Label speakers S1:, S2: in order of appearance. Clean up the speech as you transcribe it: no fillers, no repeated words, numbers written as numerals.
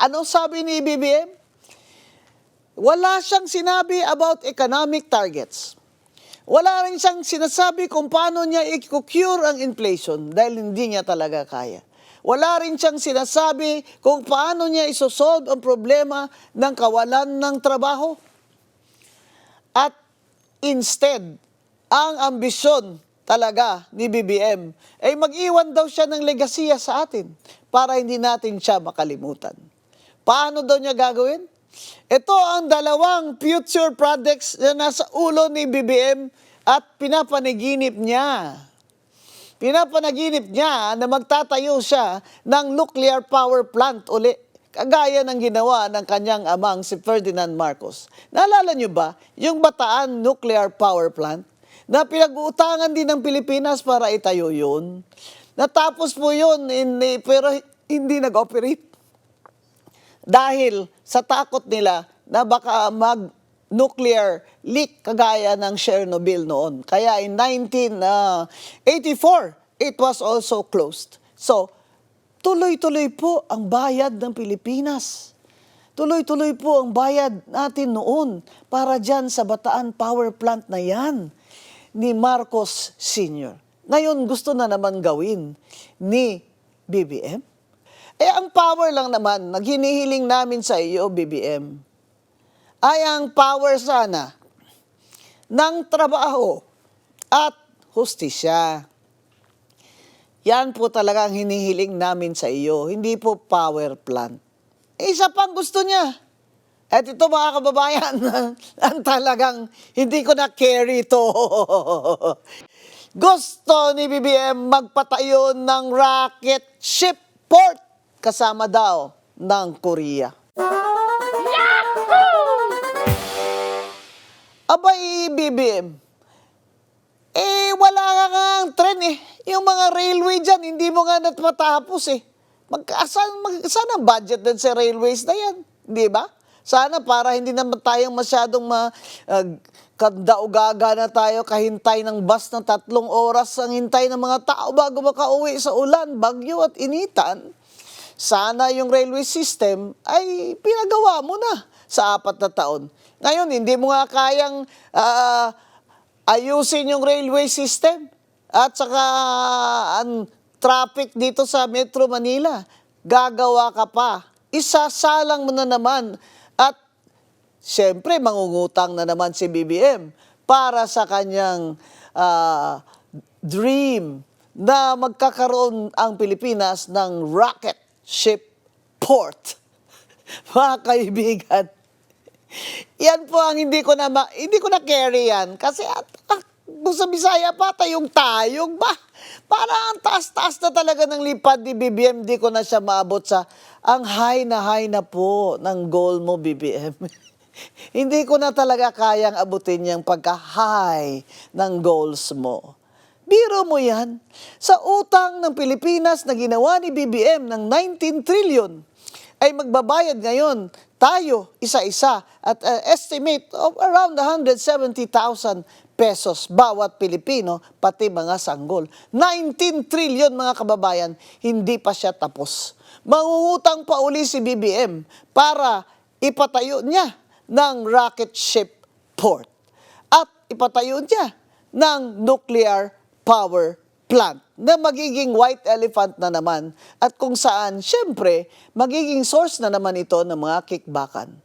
S1: Anong sabi ni BBM? Wala siyang sinabi about economic targets. Wala rin siyang sinasabi kung paano niya i-cure ang inflation dahil hindi niya talaga kaya. Wala rin siyang sinasabi kung paano niya isosolve ang problema ng kawalan ng trabaho. At instead, ang ambisyon talaga ni BBM ay mag-iwan daw siya ng legasiya sa atin para hindi natin siya makalimutan. Paano daw niya gagawin? Ito ang dalawang future projects na nasa ulo ni BBM at pinapanaginip niya. Pinapanaginip niya na magtatayo siya ng nuclear power plant uli, kagaya ng ginawa ng kanyang amang si Ferdinand Marcos. Naalala niyo ba yung Bataan Nuclear Power Plant na pinag-uutangan din ng Pilipinas para itayo yun? Natapos po yun, pero hindi nag-operate. Dahil sa takot nila na baka mag-nuclear leak kagaya ng Chernobyl noon. Kaya in 1984, it was also closed. So, tuloy-tuloy po ang bayad ng Pilipinas. Tuloy-tuloy po ang bayad natin noon para dyan sa Bataan Power Plant na yan ni Marcos Sr. Ngayon gusto na naman gawin ni BBM. Ang power lang naman na hinihiling namin sa iyo, BBM, ay ang power sana ng trabaho at hustisya. Yan po talaga ang hinihiling namin sa iyo, hindi po power plant. Isa pang gusto niya. At ito mga kababayan, ang talagang hindi ko na-carry ito. Gusto ni BBM magpatayo ng rocket ship port kasama daw ng Korea. Abay, BBM, wala nga ang tren Yung mga railway dyan, hindi mo nga matapos Saan ang budget din sa railways na yan? Di ba? Sana para hindi naman tayong masyadong kadaogaga na tayo kahintay ng bus ng 3 oras ang hintay ng mga tao bago makauwi sa ulan, bagyo at initan. Sana yung railway system ay pinagawa mo na sa 4 na taon. Ngayon, hindi mo nga kayang ayusin yung railway system at saka ang traffic dito sa Metro Manila. Gagawa ka pa. Isasalang mo na naman at siyempre mangungutang na naman si BBM para sa kanyang dream na magkakaroon ang Pilipinas ng rocket ship port. Mga kaibigan, yan po ang hindi ko na carry yan. Kasi sa Bisaya pa, tayong-tayong ba? Parang ang taas-taas na talaga ng lipad ni BBM, di ko na siya maabot sa ang high na po ng goal mo, BBM. Hindi ko na talaga kayang abutin yung pagka-high ng goals mo. Biro mo yan. Sa utang ng Pilipinas na ginawa ni BBM ng 19 trillion, ay magbabayad ngayon tayo isa-isa at estimate of around 170,000 pesos bawat Pilipino, pati mga sanggol. 19 trillion mga kababayan, hindi pa siya tapos. Mangungutang pa uli si BBM para ipatayo niya ng rocket ship port at ipatayo niya ng nuclear power plant na magiging white elephant na naman at kung saan, syempre, magiging source na naman ito ng mga kickbackan.